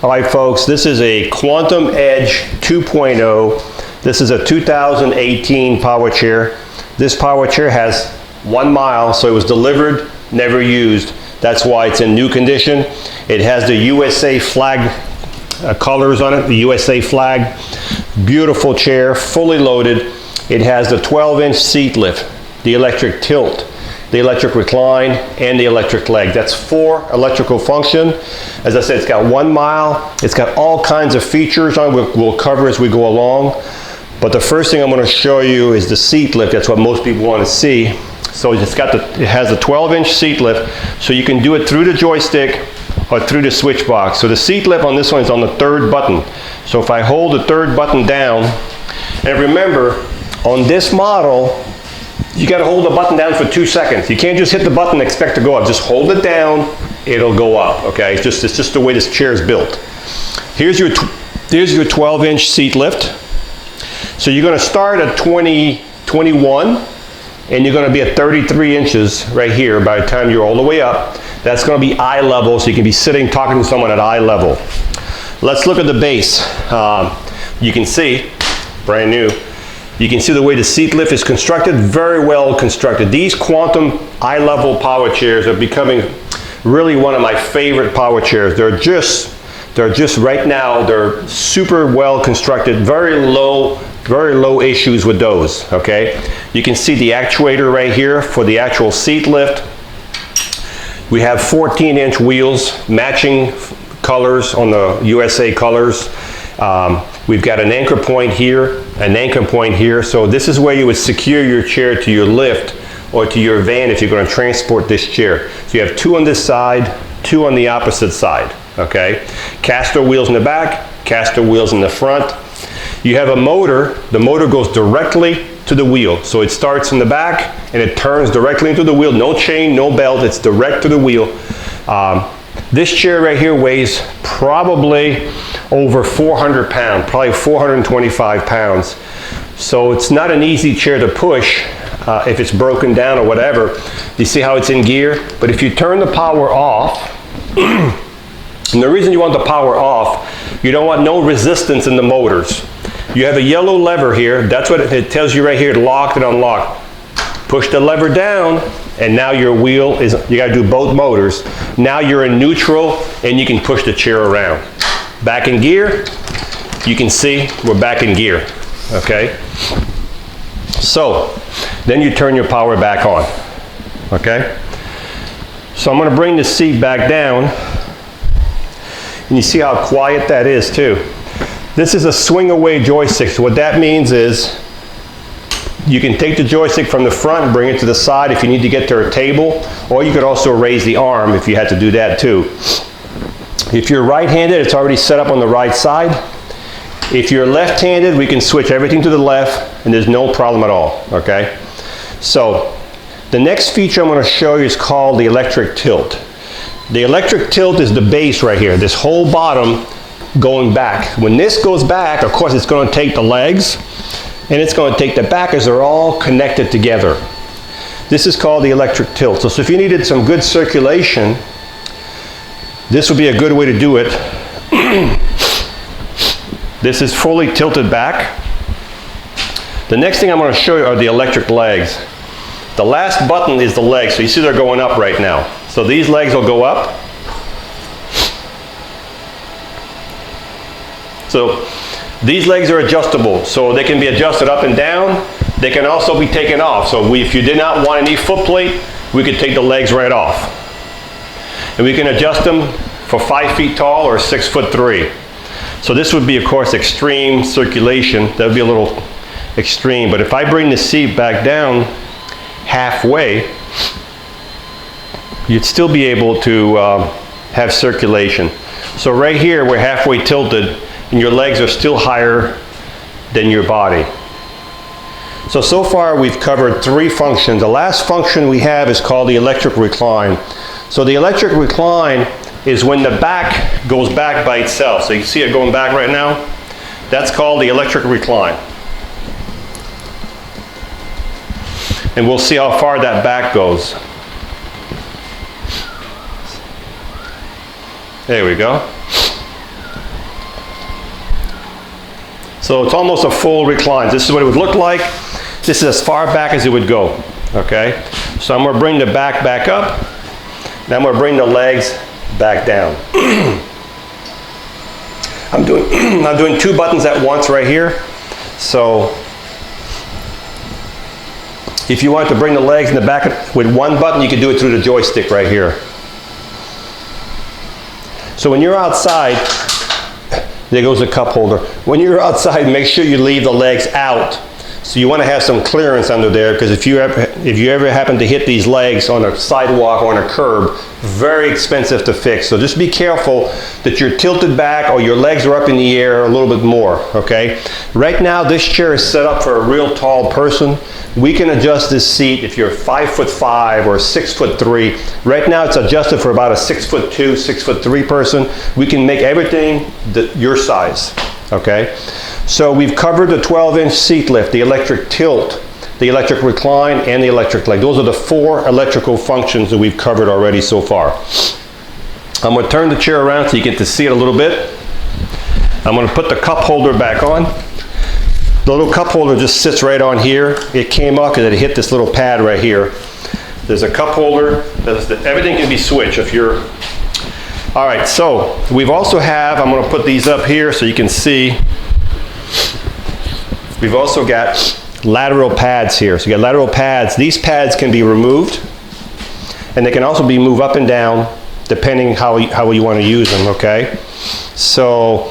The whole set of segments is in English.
All right, folks, this is a Quantum Edge 2.0. This is a 2018 power chair. This power chair has 1 mile, so it was delivered, never used. That's why it's in new condition. It has the USA flag colors on it, the USA flag. Beautiful chair, fully loaded. It has the 12-inch seat lift, the electric tilt, the electric recline, and the electric leg. That's 4 electrical function. As I said, it's got 1 mile. It's got all kinds of features on it we'll cover as we go along. But the first thing I'm going to show you is the seat lift. That's what most people want to see. So it has a 12-inch seat lift, so you can do it through the joystick or through the switch box. So the seat lift on this one is on the 3rd button. So if I hold the 3rd button down, and remember, on this model, you got to hold the button down for 2 seconds. You can't just hit the button and expect to go up. Just hold it down, it'll go up. Okay, it's just the way this chair is built. Here's your 12-inch seat lift. So you're going to start at 21, and you're going to be at 33 inches right here by the time you're all the way up. That's going to be eye level, so you can be sitting talking to someone at eye level. Let's look at the base. You can see, brand new. You can see the way the seat lift is constructed, very well constructed. These Quantum eye-level power chairs are becoming really one of my favorite power chairs. They're just right now, they're super well constructed, very low issues with those, okay? You can see the actuator right here for the actual seat lift. We have 14-inch wheels, matching colors on the USA colors. We've got an anchor point here, an anchor point here. So this is where you would secure your chair to your lift or to your van if you're going to transport this chair. So you have 2 on this side, 2 on the opposite side, okay? Castor wheels in the back, Castor wheels in the front. You have a motor. The motor goes directly to the wheel. So it starts in the back and it turns directly into the wheel. No chain, no belt, it's direct to the wheel. This chair right here weighs probably over 400 pounds, probably 425 pounds. So it's not an easy chair to push if it's broken down or whatever. You see how it's in gear? But if you turn the power off, and the reason you want the power off, you don't want no resistance in the motors. You have a yellow lever here. That's what it tells you right here, locked and unlocked. Push the lever down, and now your wheel is, you gotta do both motors. Now you're in neutral, and you can push the chair around. Back in gear, you can see we're back in gear, okay? So, then you turn your power back on, okay? So I'm gonna bring the seat back down, and you see how quiet that is too. This is a swing away joystick. So what that means is you can take the joystick from the front and bring it to the side if you need to get to a table, or you could also raise the arm if you had to do that too. If you're right-handed, it's already set up on the right side. If you're left-handed, we can switch everything to the left and there's no problem at all, okay? So the next feature I'm going to show you is called the electric tilt. The electric tilt is the base right here, this whole bottom going back. When this goes back, of course, it's going to take the legs and it's going to take the back as they're all connected together. This is called the electric tilt. So if you needed some good circulation, this would be a good way to do it. This is fully tilted back. The next thing I'm going to show you are the electric legs. The last button is the legs. So you see they're going up right now. So these legs will go up. So these legs are adjustable, so they can be adjusted up and down. They can also be taken off. So if you did not want any foot plate, we could take the legs right off. And we can adjust them for 5 feet tall or 6'3". So this would be, of course, extreme circulation. That would be a little extreme. But if I bring the seat back down halfway, you'd still be able to have circulation. So right here, we're halfway tilted, and your legs are still higher than your body. So far we've covered 3 functions. The last function we have is called the electric recline. So the electric recline is when the back goes back by itself. So you can see it going back right now. That's called the electric recline. And we'll see how far that back goes. There we go. So it's almost a full recline. This is what it would look like. This is as far back as it would go, okay? So I'm gonna bring the back up. Now I'm gonna bring the legs back down. I'm doing 2 buttons at once right here. So if you want to bring the legs in the back with 1 button, you can do it through the joystick right here. So when you're outside, there goes the cup holder. When you're outside, make sure you leave the legs out. So you want to have some clearance under there, because if you ever happen to hit these legs on a sidewalk or on a curb, very expensive to fix. So just be careful that you're tilted back or your legs are up in the air a little bit more, okay? Right now, this chair is set up for a real tall person. We can adjust this seat if you're 5'5" or 6'3". Right now, it's adjusted for about a 6'2", 6'3" person. We can make everything your size, okay? So we've covered the 12-inch seat lift, the electric tilt, the electric recline, and the electric leg. Those are the 4 electrical functions that we've covered already so far. I'm going to turn the chair around so you get to see it a little bit. I'm going to put the cup holder back on. The little cup holder just sits right on here. It came up because it hit this little pad right here. There's a cup holder. Everything can be switched if you're... All right, so we've also have, I'm going to put these up here so you can see. We've also got lateral pads here. So you got lateral pads. These pads can be removed, and they can also be moved up and down depending how you want to use them, okay? So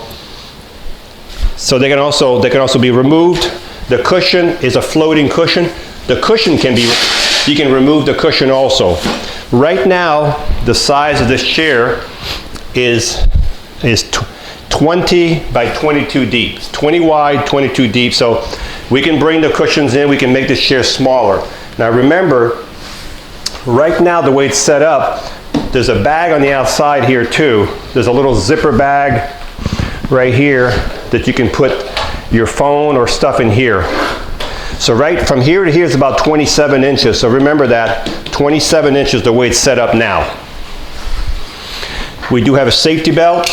they can also be removed. The cushion is a floating cushion. The cushion can be, you can remove the cushion also. Right now, the size of this chair is 20 by 22 deep. It's 20 wide, 22 deep. So we can bring the cushions in. We can make this chair smaller. Now remember, right now the way it's set up, there's a bag on the outside here too. There's a little zipper bag right here that you can put your phone or stuff in here. So right from here to here is about 27 inches. So remember that, 27 inches the way it's set up now. We do have a safety belt.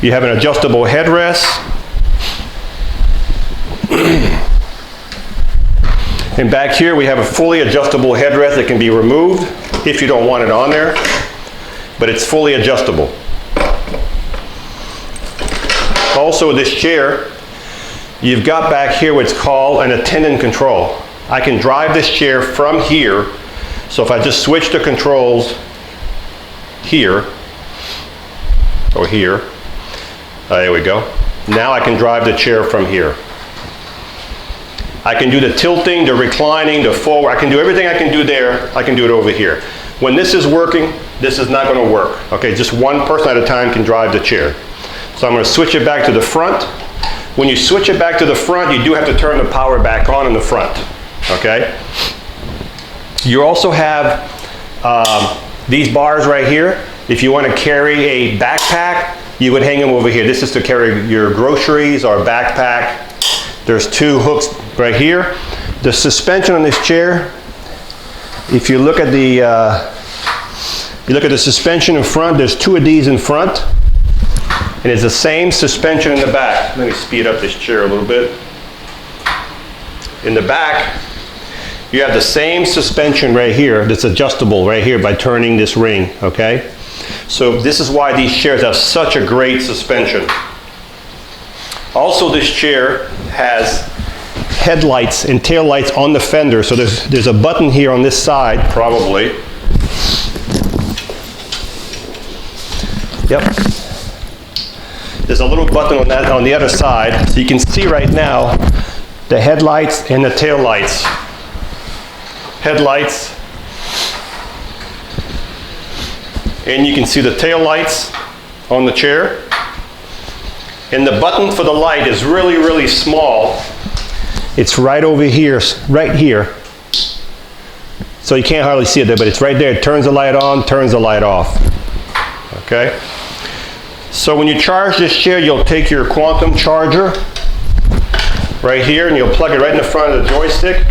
You have an adjustable headrest. And back here we have a fully adjustable headrest that can be removed if you don't want it on there, but it's fully adjustable. Also this chair, you've got back here what's called an attendant control. I can drive this chair from here, so if I just switch the controls here, or here, there we go. Now I can drive the chair from here. I can do the tilting, the reclining, the forward. I can do everything I can do there. I can do it over here. When this is working, this is not going to work. Okay, just one person at a time can drive the chair. So I'm going to switch it back to the front. When you switch it back to the front, you do have to turn the power back on in the front. Okay. You also have these bars right here. If you want to carry a backpack, you would hang them over here. This is to carry your groceries or backpack. There's 2 hooks right here. The suspension on this chair, if you look at the suspension in front, there's 2 of these in front, and it's the same suspension in the back. Let me speed up this chair a little bit. In the back, you have the same suspension right here that's adjustable right here by turning this ring, okay? So this is why these chairs have such a great suspension. Also, this chair has headlights and tail lights on the fender. So there's a button here on this side, probably. Yep. There's a little button on that on the other side, so you can see right now the headlights and the tail lights. Headlights. And you can see the tail lights on the chair. And the button for the light is really, really small. It's right over here, right here. So you can't hardly see it there, but it's right there. It turns the light on, turns the light off. Okay? So when you charge this chair, you'll take your quantum charger right here, and you'll plug it right in the front of the joystick.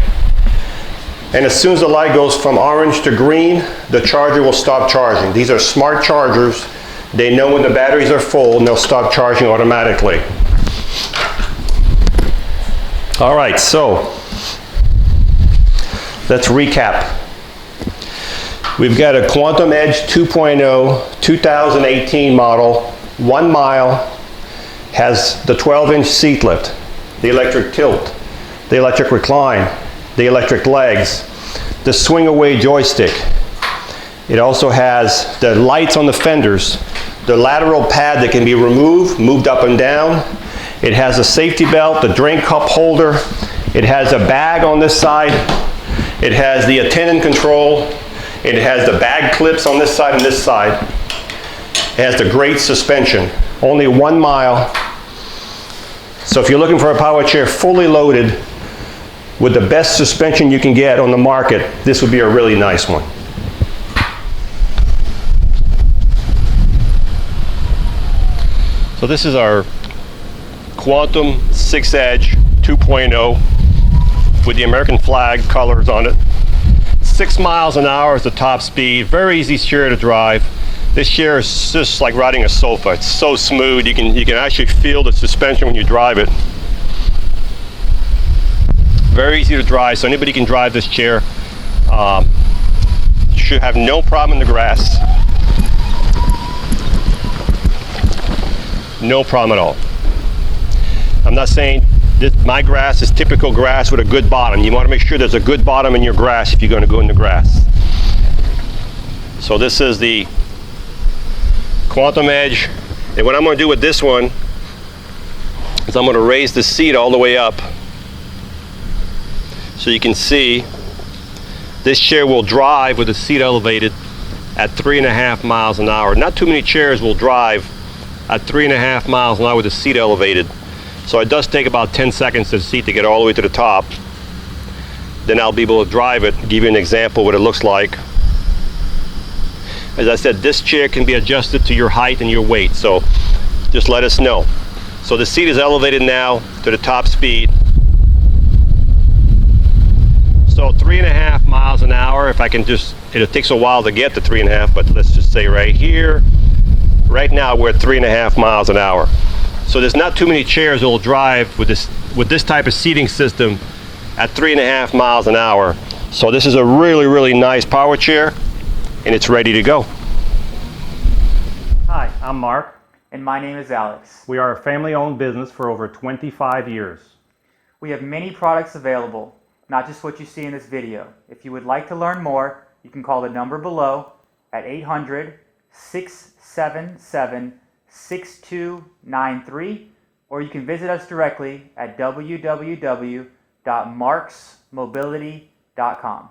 And as soon as the light goes from orange to green, the charger will stop charging. These are smart chargers. They know when the batteries are full, and they'll stop charging automatically. All right, so let's recap. We've got a Quantum Edge 2.0 2018 model, 1 mile, has the 12-inch seat lift, the electric tilt, the electric recline, the electric legs, the swing away joystick. It also has the lights on the fenders, the lateral pad that can be removed, moved up and down. It has a safety belt, the drink cup holder. It has a bag on this side. It has the attendant control. It has the bag clips on this side and this side. It has the great suspension, only 1 mile. So if you're looking for a power chair fully loaded with the best suspension you can get on the market, this would be a really nice one. So this is our Quantum 6 Edge 2.0 with the American flag colors on it. 6 miles an hour is the top speed. Very easy chair to drive. This chair is just like riding a sofa. It's so smooth. You can actually feel the suspension when you drive it. Very easy to drive, so anybody can drive this chair. Should have no problem in the grass. No problem at all. I'm not saying my grass is typical grass with a good bottom. You want to make sure there's a good bottom in your grass if you're going to go in the grass. So this is the Quantum Edge. And what I'm going to do with this one is I'm going to raise the seat all the way up so you can see this chair will drive with the seat elevated at 3.5 miles an hour. Not too many chairs will drive at 3.5 miles an hour with the seat elevated. So it does take about 10 seconds for the seat to get all the way to the top. Then I'll be able to drive it, give you an example what it looks like. As I said, this chair can be adjusted to your height and your weight, so just let us know. So the seat is elevated now to the top speed. So 3.5 miles an hour, if I can just, it takes a while to get to 3.5, but let's just say right here, right now we're at 3.5 miles an hour. So there's not too many chairs that will drive with this type of seating system at 3.5 miles an hour. So this is a really, really nice power chair, and it's ready to go. Hi, I'm Mark. And my name is Alex. We are a family-owned business for over 25 years. We have many products available, not just what you see in this video. If you would like to learn more, you can call the number below at 800-677-6293, or you can visit us directly at www.marksmobility.com.